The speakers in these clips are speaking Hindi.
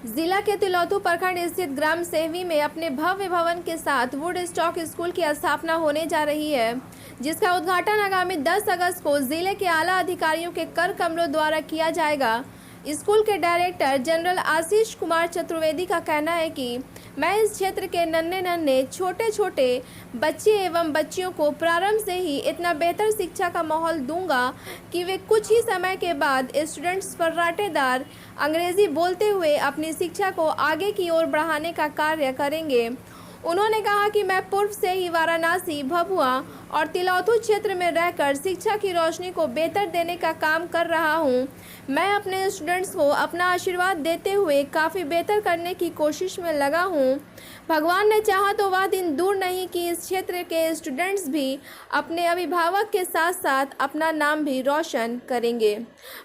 जिला के तिलौथू प्रखंड स्थित ग्राम सेवी में अपने भव्य भवन के साथ वुड स्टॉक स्कूल की स्थापना होने जा रही है, जिसका उद्घाटन आगामी 10 अगस्त को जिले के आला अधिकारियों के कर कमरों द्वारा किया जाएगा। स्कूल के डायरेक्टर जनरल आशीष कुमार चतुर्वेदी का कहना है कि मैं इस क्षेत्र के नन्हे छोटे छोटे बच्चे एवं बच्चियों को प्रारंभ से ही इतना बेहतर शिक्षा का माहौल दूंगा कि वे कुछ ही समय के बाद स्टूडेंट्स फर्राटेदार अंग्रेजी बोलते हुए अपनी शिक्षा को आगे की ओर बढ़ाने का कार्य करेंगे। उन्होंने कहा कि मैं पूर्व से ही वाराणसी, भभुआ और तिलौथू क्षेत्र में रहकर शिक्षा की रोशनी को बेहतर देने का काम कर रहा हूं। मैं अपने स्टूडेंट्स को अपना आशीर्वाद देते हुए काफ़ी बेहतर करने की कोशिश में लगा हूं। भगवान ने चाहा तो वह दिन दूर नहीं कि इस क्षेत्र के स्टूडेंट्स भी अपने अभिभावक के साथ साथ अपना नाम भी रोशन करेंगे।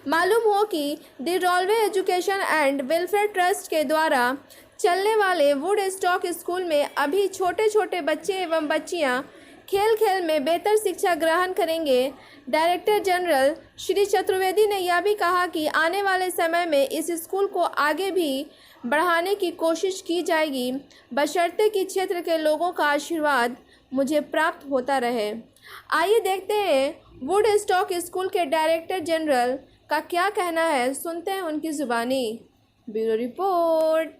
मालूम हो कि the railway education and welfare trust के द्वारा चलने वाले वुड स्टॉक स्कूल में अभी छोटे छोटे बच्चे एवं बच्चियां खेल खेल में बेहतर शिक्षा ग्रहण करेंगे। डायरेक्टर जनरल श्री चतुर्वेदी ने यह भी कहा कि आने वाले समय में इस स्कूल को आगे भी बढ़ाने की कोशिश की जाएगी, बशर्ते कि क्षेत्र के लोगों का आशीर्वाद मुझे प्राप्त होता रहे। आइए देखते हैं वुड स्टॉक स्कूल के डायरेक्टर जनरल का क्या कहना है, सुनते हैं उनकी जुबानी। ब्यूरो रिपोर्ट,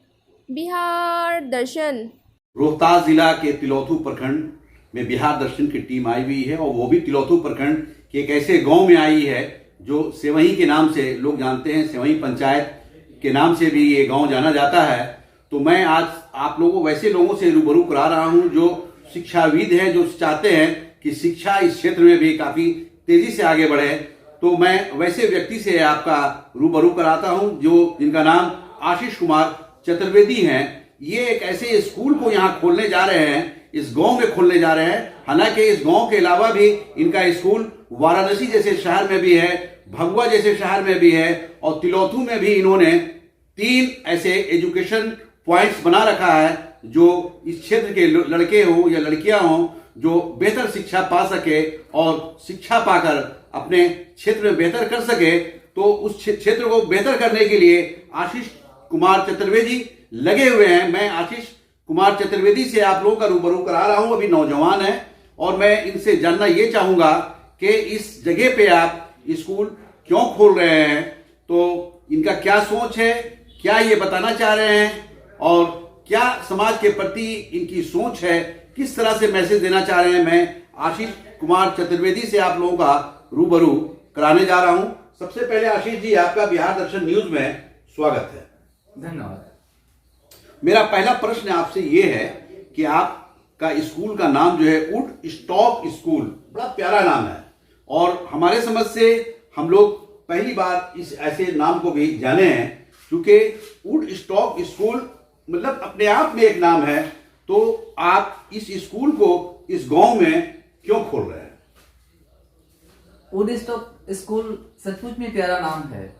बिहार दर्शन। रोहतास जिला के तिलौथू प्रखंड में बिहार दर्शन की टीम आई हुई है और वो भी तिलौथू प्रखंड के एक ऐसे गांव में आई है जो सेवई के नाम से लोग जानते हैं। सेवई पंचायत के नाम से भी ये गांव जाना जाता है। तो मैं आज आप लोगों वैसे लोगों से रूबरू करा रहा हूं जो शिक्षाविद हैं, जो चाहते हैं कि शिक्षा इस क्षेत्र में भी काफी तेजी से आगे बढ़े। तो मैं वैसे व्यक्ति से आपका रूबरू कराता हूं जिनका नाम आशीष कुमार चतुर्वेदी हैं। ये एक ऐसे स्कूल को यहाँ खोलने जा रहे हैं, इस गांव में खोलने जा रहे हैं। हालांकि इस गांव के अलावा भी इनका स्कूल वाराणसी जैसे शहर में भी है, भभुआ जैसे शहर में भी है और तिलौथू में भी इन्होंने 3 ऐसे एजुकेशन पॉइंट्स बना रखा है जो इस क्षेत्र के लड़के हो या लड़कियां हो जो बेहतर शिक्षा पा सके और शिक्षा पाकर अपने क्षेत्र में बेहतर कर सके। तो उस क्षेत्र को बेहतर करने के लिए आशीष कुमार चतुर्वेदी लगे हुए हैं। मैं आशीष कुमार चतुर्वेदी से आप लोगों का रूबरू करा रहा हूं। अभी नौजवान है और मैं इनसे जानना ये चाहूंगा कि इस जगह पे आप स्कूल क्यों खोल रहे हैं, तो इनका क्या सोच है, क्या ये बताना चाह रहे हैं और क्या समाज के प्रति इनकी सोच है, किस तरह से मैसेज देना चाह रहे हैं। मैं आशीष कुमार चतुर्वेदी से आप लोगों का रूबरू कराने जा रहा हूं। सबसे पहले आशीष जी, आपका बिहार दर्शन न्यूज में स्वागत है। धन्यवाद। मेरा पहला प्रश्न आपसे ये है कि आपका स्कूल का नाम जो है वुड स्टॉक स्कूल, बड़ा प्यारा नाम है और हमारे समझ से हम लोग पहली बार इस ऐसे नाम को भी जाने हैं, क्योंकि वुड स्टॉक स्कूल मतलब अपने आप में एक नाम है। तो आप इस स्कूल को इस गांव में क्यों खोल रहे हैं? वुड स्टॉक स्कूल सचमुच में प्यारा नाम है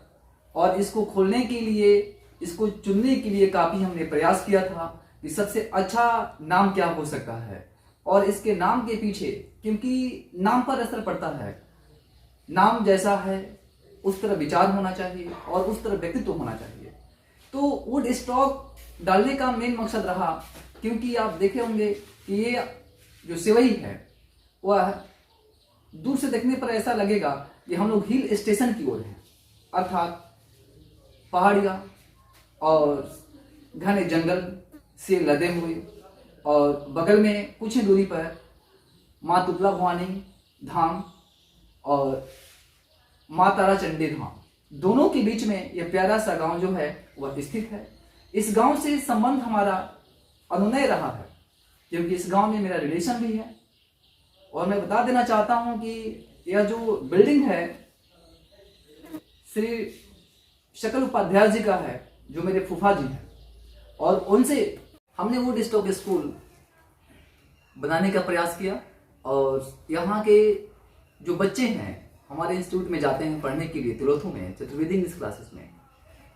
और इसको खोलने के लिए, इसको चुनने के लिए काफी हमने प्रयास किया था कि सबसे अच्छा नाम क्या हो सकता है। और इसके नाम के पीछे, क्योंकि नाम पर असर पड़ता है, नाम जैसा है उस तरह विचार होना चाहिए और उस तरह व्यक्तित्व होना चाहिए। तो वुड स्टॉक डालने का मेन मकसद रहा, क्योंकि आप देखे होंगे कि ये जो सेवई है वह दूर से देखने पर ऐसा लगेगा कि हम लोग हिल स्टेशन की ओर हैं, अर्थात पहाड़ियाँ और घने जंगल से लदे हुए और बगल में कुछ ही दूरी पर माँ तुतला भवानी धाम और माँ तारा चंडी धाम, दोनों के बीच में यह प्यारा सा गांव जो है वह स्थित है। इस गांव से संबंध हमारा अनुनय रहा है, क्योंकि इस गांव में मेरा रिलेशन भी है। और मैं बता देना चाहता हूं कि यह जो बिल्डिंग है श्री शकल उपाध्याय जी का है, जो मेरे फूफा जी हैं, और उनसे हमने वुड स्टॉक स्कूल बनाने का प्रयास किया। और यहाँ के जो बच्चे हैं हमारे इंस्टीट्यूट में जाते हैं पढ़ने के लिए तिलौथू में चतुर्वेदी इंग्लिश क्लासेस में,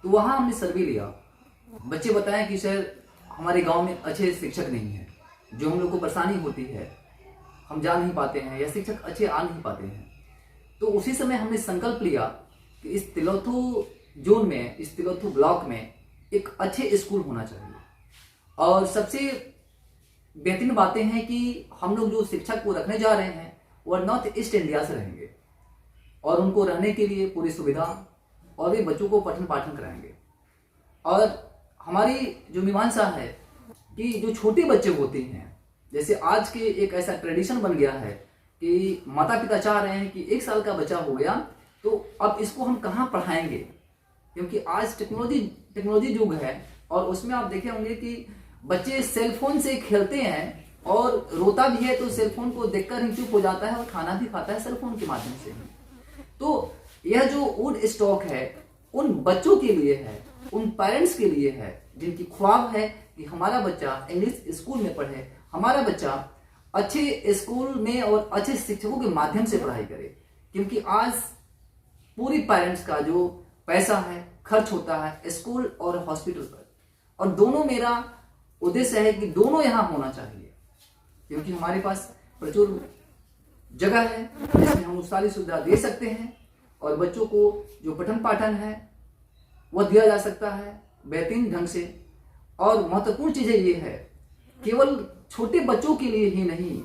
तो वहाँ हमने सर्वे लिया। बच्चे बताएं कि सर हमारे गांव में अच्छे शिक्षक नहीं हैं, जो हम लोग को परेशानी होती है, हम जा नहीं पाते हैं या शिक्षक अच्छे आ नहीं पाते हैं। तो उसी समय हमने संकल्प लिया कि इस तिलौथू जोन में, इस तिलौथू ब्लॉक में एक अच्छे स्कूल होना चाहिए। और सबसे बेहतरीन बातें हैं कि हम लोग जो शिक्षक को रखने जा रहे हैं वह नॉर्थ ईस्ट इंडिया से रहेंगे और उनको रहने के लिए पूरी सुविधा, और वे बच्चों को पठन पाठन कराएंगे। और हमारी जो मीमांसा है कि जो छोटे बच्चे होते हैं, जैसे आज के एक ऐसा ट्रेडिशन बन गया है कि माता पिता चाह रहे हैं कि 1 साल का बच्चा हो गया तो अब इसको हम कहाँ पढ़ाएंगे, क्योंकि आज टेक्नोलॉजी युग है और उसमें आप देखे होंगे कि बच्चे सेलफोन से खेलते हैं और रोता भी है तो सेलफोन को देखकर ही चुप हो जाता है और खाना भी खाता है सेलफोन के माध्यम से। तो यह जो वुड स्टॉक है उन बच्चों के लिए है, उन पेरेंट्स के लिए है जिनकी ख्वाब है कि हमारा बच्चा इंग्लिश स्कूल में पढ़े, हमारा बच्चा अच्छे स्कूल में और अच्छे शिक्षकों के माध्यम से पढ़ाई करे। क्योंकि आज पूरी पेरेंट्स का जो पैसा है खर्च होता है स्कूल और हॉस्पिटल पर, और दोनों मेरा उद्देश्य है कि दोनों यहाँ होना चाहिए, क्योंकि हमारे पास प्रचुर जगह है जिसमें हम सारी सुविधा दे सकते हैं और बच्चों को जो पठन पाठन है वह दिया जा सकता है बेहतरीन ढंग से। और महत्वपूर्ण चीजें ये है, केवल छोटे बच्चों के लिए ही नहीं,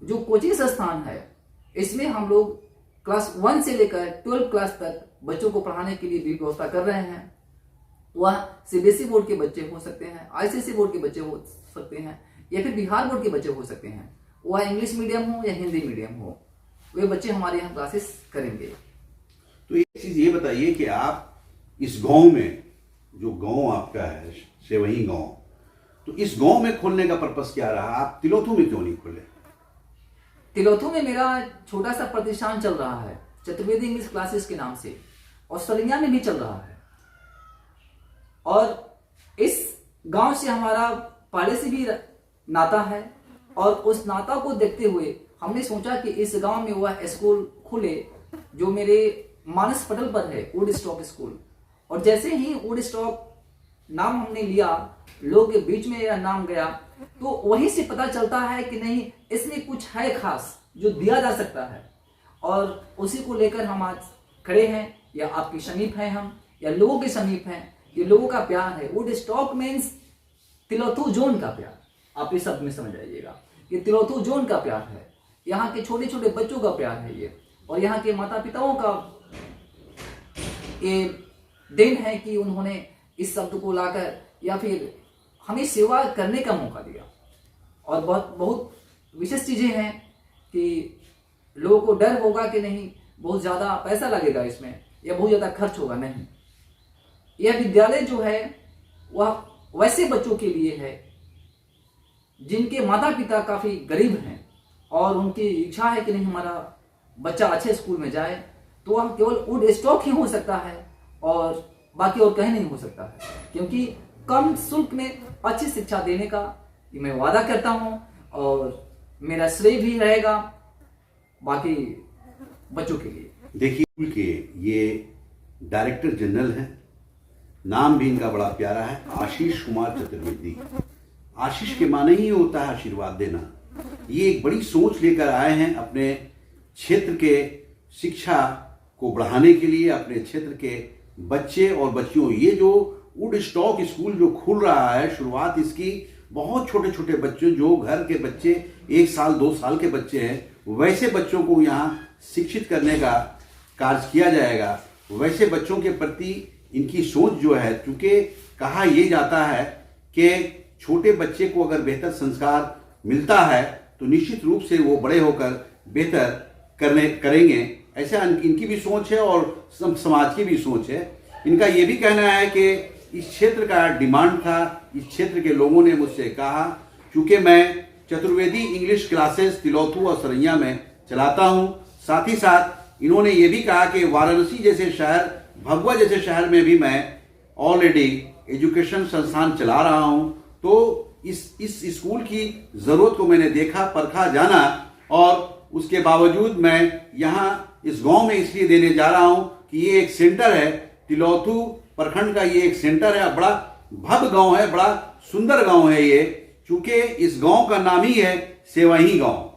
जो कोचिंग संस्थान है इसमें हम लोग क्लास 1 से लेकर 12 क्लास तक बच्चों को पढ़ाने के लिए भी व्यवस्था कर रहे हैं। वह सीबीएसई बोर्ड के बच्चे हो सकते हैं, आईसीएसई बोर्ड के बच्चे हो सकते हैं, या फिर बिहार बोर्ड के बच्चे हो सकते हैं, वह इंग्लिश मीडियम हो या हिंदी मीडियम हो, वे बच्चे हमारे यहाँ क्लासेस करेंगे। तो एक चीज ये बताइए कि आप इस गांव में, जो गांव आपका है सेवही गांव, तो इस गांव में खोलने का पर्पस क्या रहा? आप तिलोथू में क्यों नहीं खोले? तिलोथू में मेरा छोटा सा प्रतिष्ठान चल रहा है चतुर्वेदी इंग्लिश क्लासेस के नाम से, और सलिया में भी चल रहा है। और इस गांव से हमारा पहले से भी नाता है, और उस नाता को देखते हुए हमने सोचा कि इस गांव में वह स्कूल खुले जो मेरे मानस पटल पर है, वुड स्टॉक स्कूल। और जैसे ही वुड स्टॉक नाम हमने लिया, लोग के बीच में यह नाम गया, तो वहीं से पता चलता है कि नहीं, इसमें कुछ है खास जो दिया जा सकता है, और उसी को लेकर हम आज खड़े हैं, या आपके समीप हैं हम, या लोगों के समीप हैं। ये लोगों का प्यार है। वुड स्टॉक मीन्स तिलोथू जोन का प्यार, आप इस शब्द में समझ आइएगा। ये तिलोथू जोन का प्यार है, यहाँ के छोटे छोटे बच्चों का प्यार है ये, और यहाँ के माता पिताओं का ये देन है कि उन्होंने इस शब्द को लाकर या फिर हमें सेवा करने का मौका दिया। और बहुत विशेष चीजें हैं कि लोगों को डर होगा कि नहीं बहुत ज्यादा पैसा लगेगा इसमें या बहुत ज्यादा खर्च होगा, नहीं। यह विद्यालय जो है वह वैसे बच्चों के लिए है जिनके माता पिता काफी गरीब हैं और उनकी इच्छा है कि नहीं हमारा बच्चा अच्छे स्कूल में जाए, तो वह केवल वुड स्टॉक ही हो सकता है और बाकी और कहीं नहीं हो सकता है। क्योंकि कम शुल्क में अच्छी शिक्षा देने का ये मैं वादा करता हूं, और मेरा श्रेय भी रहेगा बाकी बच्चों के लिए। देखिए, स्कूल के ये डायरेक्टर जनरल हैं, नाम भी इनका बड़ा प्यारा है, आशीष कुमार चतुर्वेदी। आशीष के माने ही होता है आशीर्वाद देना। ये एक बड़ी सोच लेकर आए हैं अपने क्षेत्र के शिक्षा को बढ़ाने के लिए, अपने क्षेत्र के बच्चे और बच्चियों। ये जो वुड स्टॉक स्कूल जो खुल रहा है, शुरुआत इसकी बहुत छोटे छोटे बच्चे, जो घर के बच्चे 1 साल 2 साल के बच्चे हैं, वैसे बच्चों को यहाँ शिक्षित करने का कार्य किया जाएगा। वैसे बच्चों के प्रति इनकी सोच जो है, चूंकि कहा यह जाता है कि छोटे बच्चे को अगर बेहतर संस्कार मिलता है तो निश्चित रूप से वो बड़े होकर बेहतर करेंगे। ऐसा इनकी भी सोच है और समाज की भी सोच है। इनका ये भी कहना है कि इस क्षेत्र का डिमांड था, इस क्षेत्र के लोगों ने मुझसे कहा, चूंकि मैं चतुर्वेदी इंग्लिश क्लासेस तिलोथू और सरैया में चलाता हूं, साथ ही साथ इन्होंने ये भी कहा कि वाराणसी जैसे शहर, भगवा जैसे शहर में भी मैं ऑलरेडी एजुकेशन संस्थान चला रहा हूं। तो इस स्कूल की जरूरत को मैंने देखा, परखा, जाना, और उसके बावजूद मैं यहाँ इस गांव में इसलिए देने जा रहा हूं कि ये एक सेंटर है, तिलोथू प्रखंड का ये एक सेंटर है। बड़ा भव्य गांव है, बड़ा सुंदर गांव है ये, चूंकि इस गांव का नाम ही है सेवही गांव।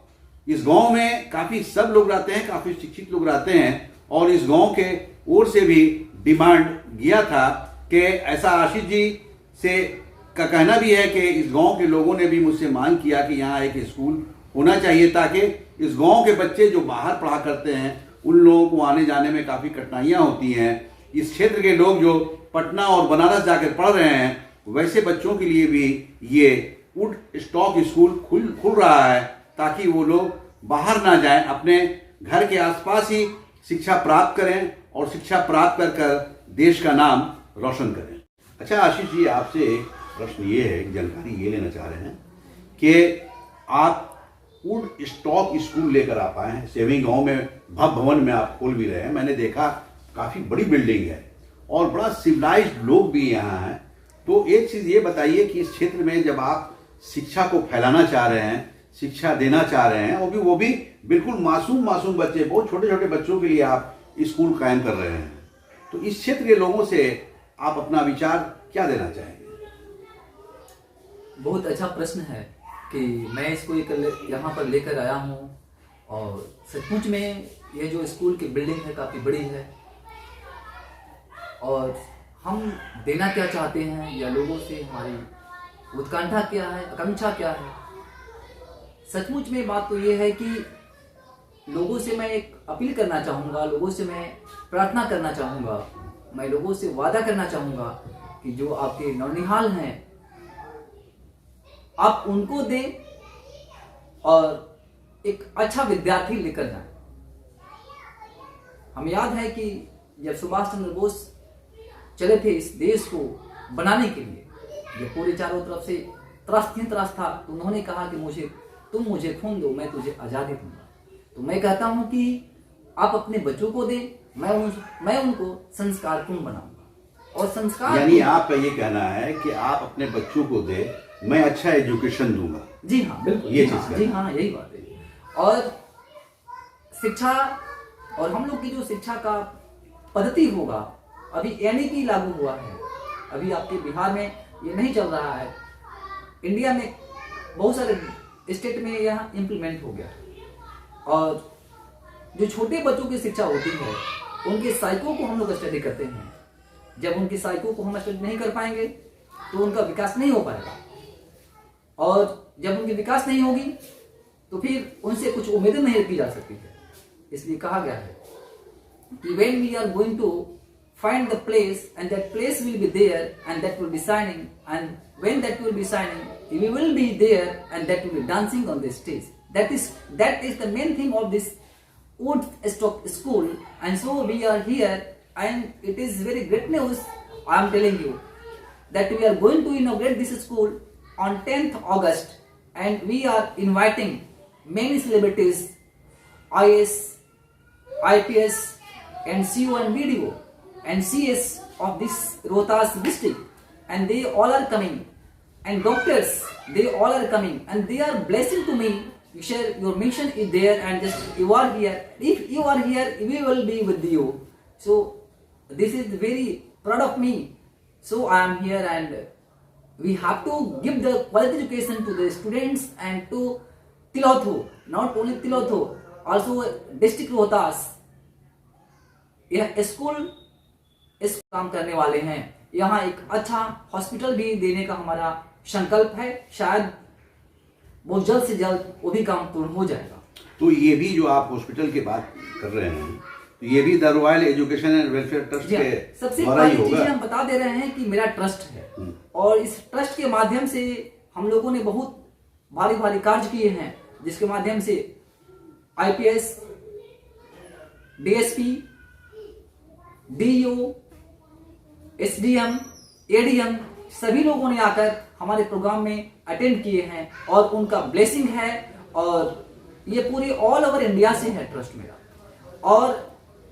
इस गांव में काफी सब लोग रहते हैं, काफी शिक्षित लोग रहते हैं, और इस गांव के ओर से भी डिमांड गया था कि ऐसा आशीष जी से का कहना भी है कि इस गांव के लोगों ने भी मुझसे मांग किया कि यहाँ एक स्कूल होना चाहिए ताकि इस गांव के बच्चे जो बाहर पढ़ा करते हैं उन लोगों को आने जाने में काफ़ी कठिनाइयाँ होती हैं। इस क्षेत्र के लोग जो पटना और बनारस जाकर पढ़ रहे हैं वैसे बच्चों के लिए भी ये वुड स्टॉक स्कूल खुल रहा है ताकि वो लोग बाहर ना जाएं, अपने घर के आसपास ही शिक्षा प्राप्त करें और शिक्षा प्राप्त कर देश का नाम रोशन करें। अच्छा आशीष जी, आपसे एक प्रश्न ये है, एक जानकारी ये लेना चाह रहे हैं कि आप वुड स्टॉक स्कूल लेकर आप आए हैं, सेविंग गांव में भवन में आप खोल भी रहे हैं। मैंने देखा काफ़ी बड़ी बिल्डिंग है और बड़ा सिविलाइज्ड लोग भी यहाँ हैं। तो एक चीज़ ये बताइए कि इस क्षेत्र में जब आप शिक्षा को फैलाना चाह रहे हैं, शिक्षा देना चाह रहे हैं, और वो भी बिल्कुल मासूम बच्चे, बहुत छोटे छोटे बच्चों के लिए आप स्कूल कायम कर रहे हैं, तो इस क्षेत्र के लोगों से आप अपना विचार क्या देना चाहेंगे? बहुत अच्छा प्रश्न है कि मैं इसको यहाँ पर लेकर आया हूँ और सचमुच में ये जो स्कूल की बिल्डिंग है काफ़ी बड़ी है और हम देना क्या चाहते हैं या लोगों से हमारी उत्कंठा क्या है, आकांक्षा क्या है। सचमुच में बात तो ये है कि लोगों से मैं एक अपील करना चाहूँगा, लोगों से मैं प्रार्थना करना चाहूँगा, मैं लोगों से वादा करना चाहूँगा कि जो आपके नौनिहाल हैं आप उनको दें और एक अच्छा विद्यार्थी लेकर जाएं। हमें याद है कि जब सुभाष चंद्र बोस चले थे इस देश को बनाने के लिए, जब पूरे चारों तरफ से त्रास था, तो उन्होंने कहा कि तुम मुझे खून दो, मैं तुझे आज़ादी दूंगा। तो मैं कहता हूं कि आप अपने बच्चों को दें, मैं उनको संस्कारपूर्ण बनाऊंगा। और संस्कार यानी आपका ये कहना है कि आप अपने बच्चों को दें, मैं अच्छा एजुकेशन दूंगा। जी हाँ, बिल्कुल, ये चीज जी हाँ, यही बात है। और शिक्षा और हम लोग की जो शिक्षा का पद्धति होगा, अभी NEP लागू हुआ है, अभी आपके बिहार में ये नहीं चल रहा है, इंडिया में बहुत सारे स्टेट में यह इम्प्लीमेंट हो गया। और जो छोटे बच्चों की शिक्षा होती है उनके साइको को हम लोग स्टडी करते हैं। जब उनके साइको को हम स्टडी नहीं कर पाएंगे तो उनका विकास नहीं हो पाएगा, और जब उनकी विकास नहीं होगी तो फिर उनसे कुछ उम्मीदें नहीं रखी जा सकती है। इसलिए कहा गया है कि when we are going to find the place and that place will be there and that will be shining, and when that will be shining we will be there and that will be dancing on the stage. That is the main thing of this Woodstock school, and so we are here, and it is very great news. I am telling you that we are going to inaugurate this school on 10th August, and we are inviting many celebrities, IAS, IPS, and CO and BDO and CS of this Rohtas district, and they all are coming, and doctors, they all are coming, and they are blessing to me. Sir, your mission is there, and just you are here. If you are here, we will be with you. So this is very proud of me. So I am here, and we have to give the quality education to the students and to Tilothu, not only Tilothu, also district Rohtas. यह स्कूल इस काम करने वाले हैं। यहाँ एक अच्छा हॉस्पिटल भी देने का हमारा संकल्प है। शायद बहुत जल्द से जल्द वो भी काम पूर्ण हो जाएगा। तो ये भी जो आप हॉस्पिटल की बात कर रहे हैं, तो ये भी the royal education and welfare trust के सबसे द्वारा ही पहली होगा। चीजें हम बता दे रहे हैं कि मेरा ट्रस्ट है, और इस ट्रस्ट के माध्यम से हम लोगों ने बहुत भारी भारी कार्य किए हैं, जिसके माध्यम से IPS, DSP, DO, SDM, ADM सभी लोगों ने आकर हमारे प्रोग्राम में अटेंड किए हैं, और उनका ब्लेसिंग है। और ये पूरे ऑल ओवर इंडिया से है ट्रस्ट मेरा, और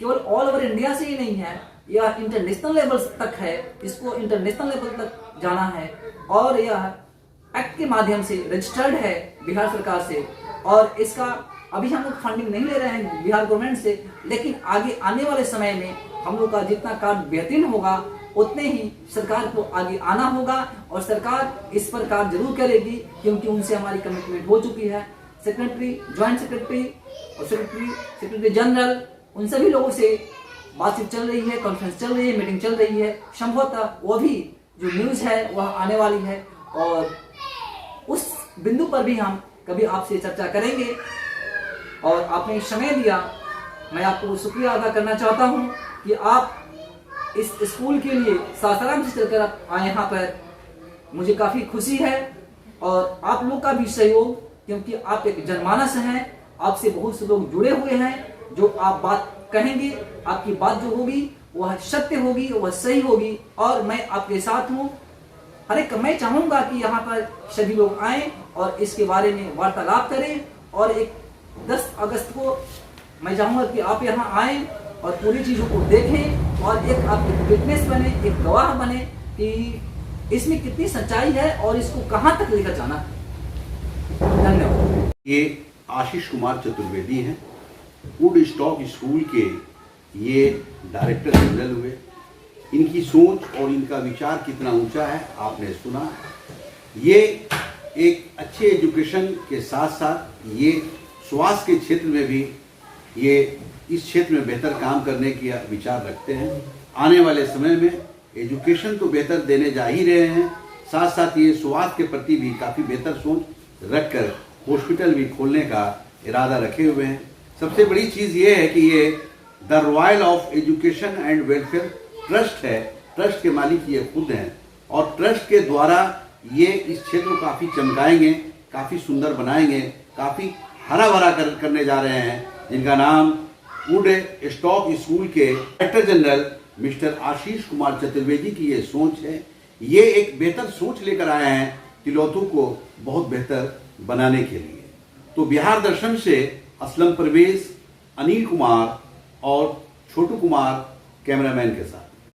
केवल ऑल ओवर इंडिया से ही नहीं है, यह इंटरनेशनल लेवल तक है। इसको इंटरनेशनल लेवल तक जाना है, और यह एक्ट के माध्यम से रजिस्टर्ड है बिहार सरकार से। और इसका अभी हम लोग फंडिंग नहीं ले रहे हैं बिहार गवर्नमेंट से, लेकिन आगे आने वाले समय में हम लोग का जितना काम बेहतरीन होगा उतने ही सरकार को आगे आना होगा, और सरकार इस पर काम जरूर करेगी, क्योंकि उनसे हमारी कमिटमेंट हो चुकी है। सेक्रेटरी, ज्वाइंट सेक्रेटरी और सेक्रेटरी जनरल, उन सभी लोगों से बातचीत चल रही है, कॉन्फ्रेंस चल रही है, मीटिंग चल रही है। संभवतः वो भी जो न्यूज़ है वह आने वाली है और उस बिंदु पर भी हम कभी आपसे चर्चा करेंगे। और आपने समय दिया, मैं आपको शुक्रिया अदा करना चाहता हूँ कि आप इस स्कूल के लिए सासाराम से चलकर आप आए यहाँ पर। मुझे काफ़ी खुशी है और आप लोग का भी सहयोग, क्योंकि आप एक जनमानस हैं, आपसे बहुत से लोग जुड़े हुए हैं। जो आप बात कहेंगे, आपकी बात जो होगी वह सत्य होगी, वह सही होगी और मैं आपके साथ हूँ। मैं चाहूँगा कि यहाँ पर सभी लोग आएँ और इसके बारे में वार्तालाप करें। और एक 10 अगस्त को मैं चाहूँगा कि आप यहाँ आएँ और पूरी चीज़ों को देखें और एक आप विटनेस बने, एक गवाह बने कि इसमें कितनी सच्चाई है और इसको कहाँ तक लेकर जाना है। धन्यवाद। ये आशीष कुमार चतुर्वेदी हैं, वुड स्टॉक स्कूल के ये डायरेक्टर जनरल हुए। इनकी सोच और इनका विचार कितना ऊंचा है आपने सुना। ये एक अच्छे एजुकेशन के साथ साथ ये स्वास्थ्य के क्षेत्र में भी ये इस क्षेत्र में बेहतर काम करने की विचार रखते हैं। आने वाले समय में एजुकेशन तो बेहतर देने जा ही रहे हैं, साथ साथ ये स्वास्थ्य के प्रति भी काफ़ी बेहतर सोच रखकर हॉस्पिटल भी खोलने का इरादा रखे हुए हैं। सबसे बड़ी चीज़ ये है कि ये the royal of education and welfare trust है। ट्रस्ट के मालिक ये खुद हैं और ट्रस्ट के द्वारा ये इस क्षेत्र को काफ़ी चमकाएंगे, काफ़ी सुंदर बनाएंगे, काफ़ी हरा भरा करने जा रहे हैं, जिनका नाम वुड स्टॉक स्कूल के director general mister Ashish Kumar Chaturvedi की ये सोच है। ये एक बेहतर सोच लेकर आए हैं तिलोथू को बहुत बेहतर बनाने के लिए। तो बिहार दर्शन से असलम परवेज, अनिल कुमार और छोटू कुमार कैमरामैन के साथ।